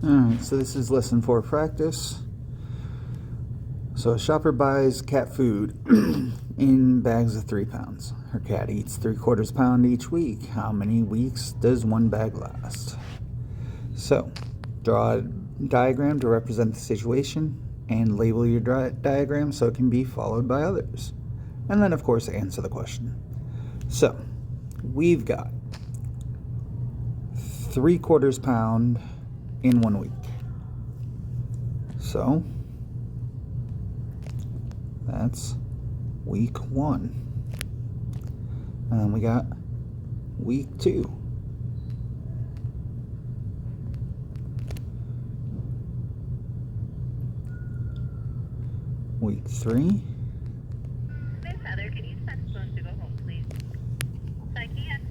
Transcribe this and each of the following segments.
Alright, so this is lesson 4 practice. So a shopper buys cat food in bags of 3 pounds. Her cat eats 3/4 pound each week. How many weeks does one bag last? So draw a diagram to represent the situation and label your diagram so it can be followed by others. And then of course answer the question. So we've got 3/4 pound in 1 week. So that's week 1. And then we got week 2. Week 3. Miss Heather, can you send Spoon to go home, please? I can't.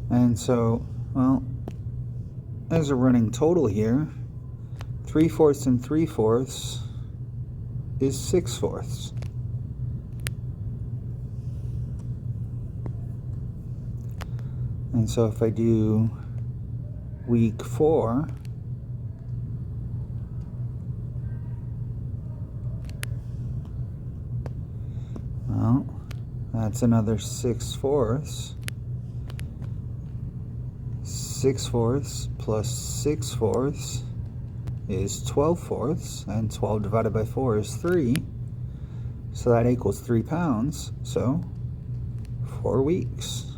And so, well, there's a running total here. 3/4 and 3/4 is 6/4. And so if I do week 4, well, that's another 6/4. 6/4 plus 6/4 is 12/4, and 12 divided by 4 is 3. So that equals 3 pounds. So 4 weeks.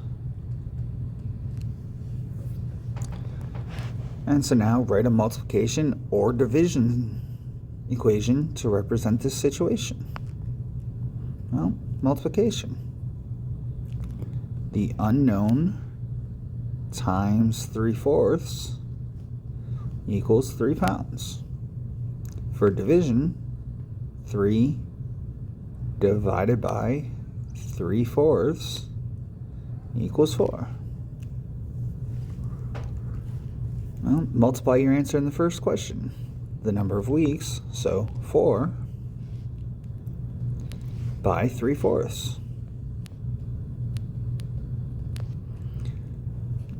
And so now write a multiplication or division equation to represent this situation. Well, multiplication. The unknown times 3/4 equals 3 pounds. For division, 3 divided by 3/4 equals 4. Well, multiply your answer in the first question. The number of weeks, so 4 by 3/4.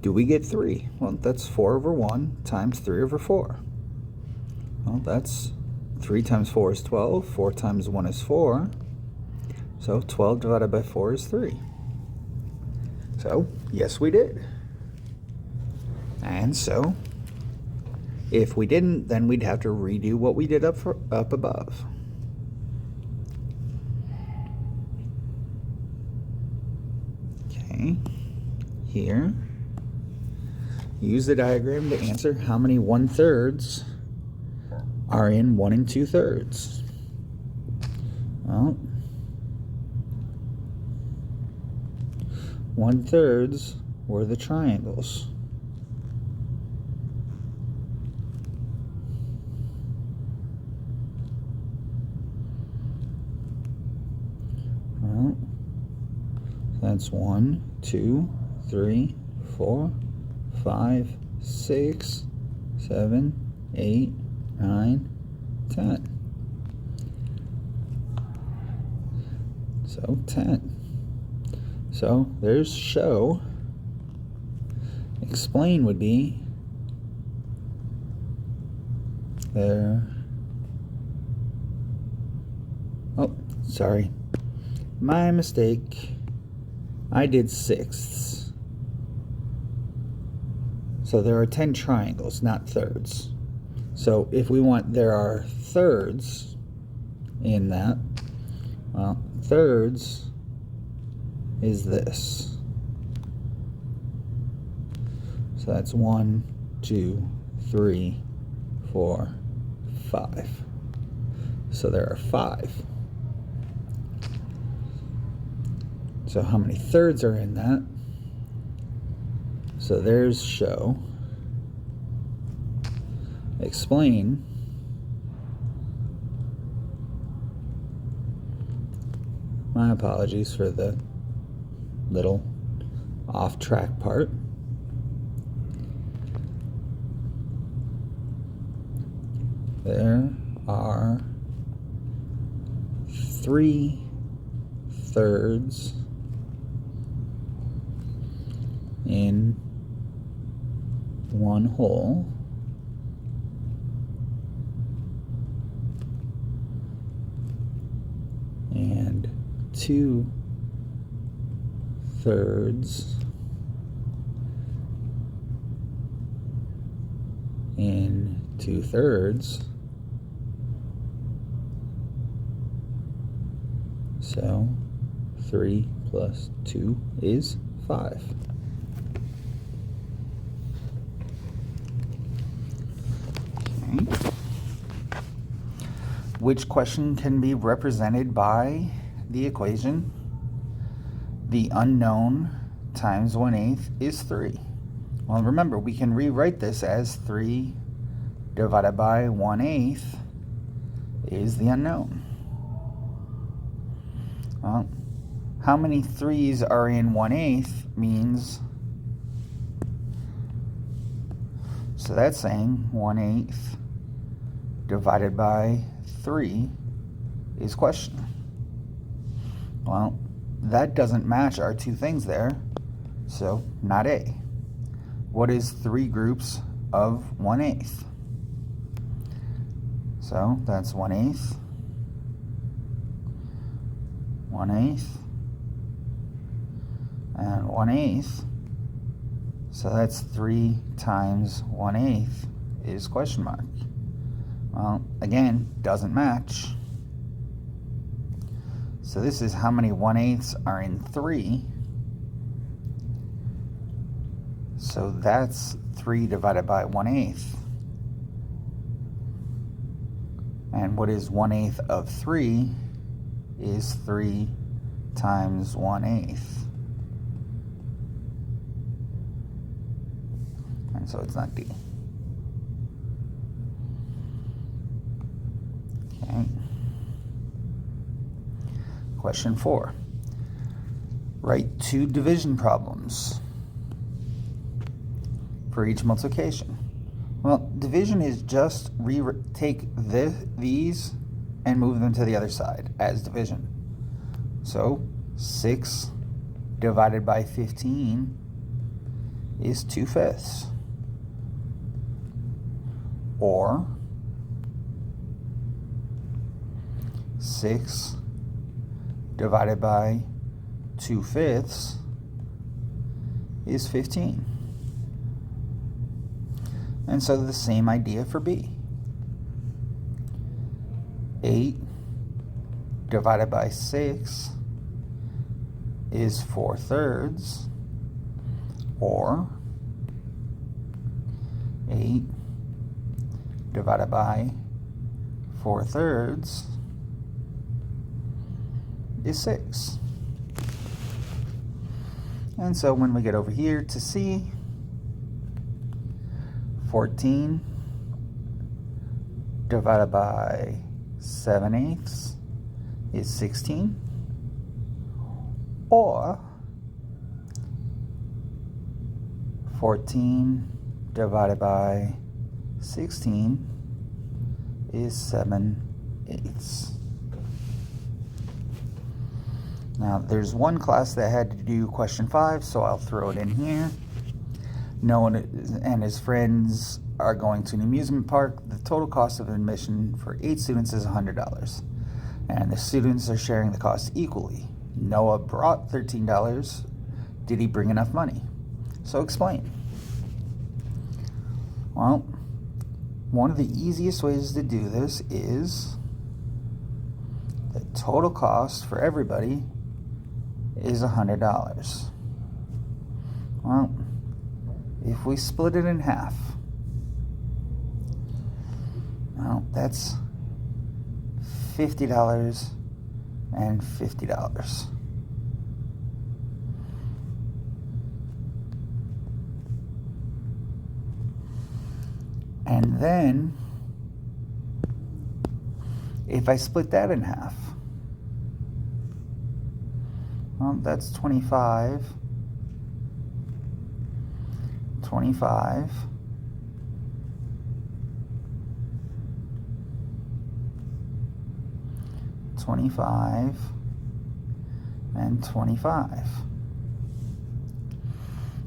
Do we get 3? Well, that's 4/1 times 3/4. Well, that's 3 times 4 is 12. 4 times 1 is 4. So 12 divided by 4 is 3. So, yes, we did. And so, if we didn't, then we'd have to redo what we did up above. Okay, here. Use the diagram to answer how many 1/3 are in 1 2/3. Well, 1/3 were the triangles. Well, that's 1, 2, 3, 4, 5, 6, 7, 8, 9, 10. So 10. So there's show. Explain would be there. Oh, sorry. My mistake. I did sixths. So there are 10 triangles, not thirds. So if we want there are thirds in that, well, thirds is this. So that's 1, 2, 3, 4, 5. So there are 5. So how many thirds are in that? So there's show. Explain. My apologies for the little off-track part. There are 3/3 in 1 whole and 2/3 and 2/3. So 3 plus 2 is 5. Okay. Which question can be represented by the equation? The unknown times 1/8 is 3. Well, remember, we can rewrite this as 3 divided by 1/8 is the unknown. Well, how many 3's are in 1/8 means, so that's saying 1/8 divided by 3 is question. Well, that doesn't match our two things there, so not A. What is 3 groups of 1/8? So that's 1/8, 1/8, and 1/8. So that's 3 times 1/8 is question mark. Well, again, doesn't match. So this is how many 1/8 are in 3. So that's 3 divided by 1/8. And what is 1/8 of 3 is 3 times 1/8. And so it's not D. Okay. Question 4. Write 2 division problems for each multiplication. Well, division is just take these and move them to the other side as division. So 6 divided by 15 is 2/5. Or 6 divided by 2/5 is 15. And so the same idea for B. 8 divided by 6 is 4/3, or 8 divided by 4/3 is 6. And so when we get over here to C, 14 divided by 7/8 is 16, or 14 divided by 16 is 7/8. Now there's one class that had to do question 5, so I'll throw it in here. Noah and his friends are going to an amusement park. The total cost of admission for 8 students is $100. And the students are sharing the cost equally. Noah brought $13. Did he bring enough money? So explain. Well, one of the easiest ways to do this is the total cost for everybody is $100. Well, if we split it in half, well, that's $50 and $50. And then, if I split that in half, well, that's 25, 25, and 25.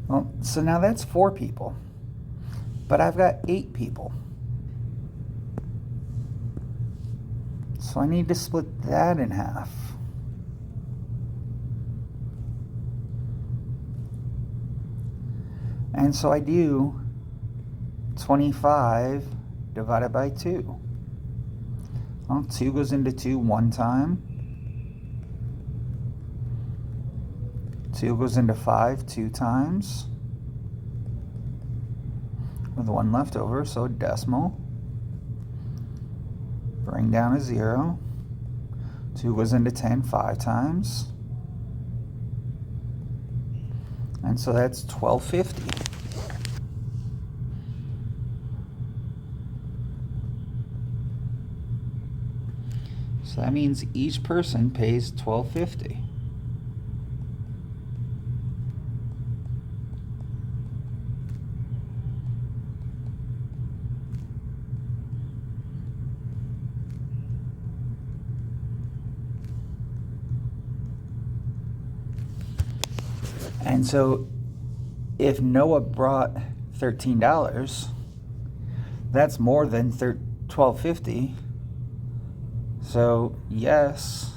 Well, so now that's 4 people. But I've got 8 people. So I need to split that in half. And so I do 25 divided by 2. Well, 2 goes into 2 one time. 2 goes into 5 2 times. With 1 left over, so decimal. Bring down a 0. 2 goes into 10 5 times. And so that's $12.50. So that means each person pays $12.50. And so if Noah brought $13, that's more than $12.50. So yes,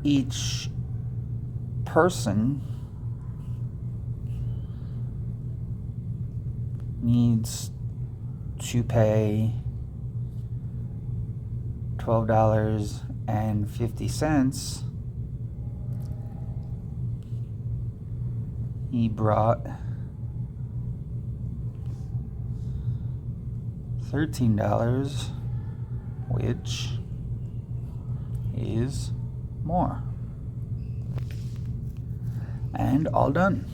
each person needs to pay $12.50. He brought $13, which is more. And all done.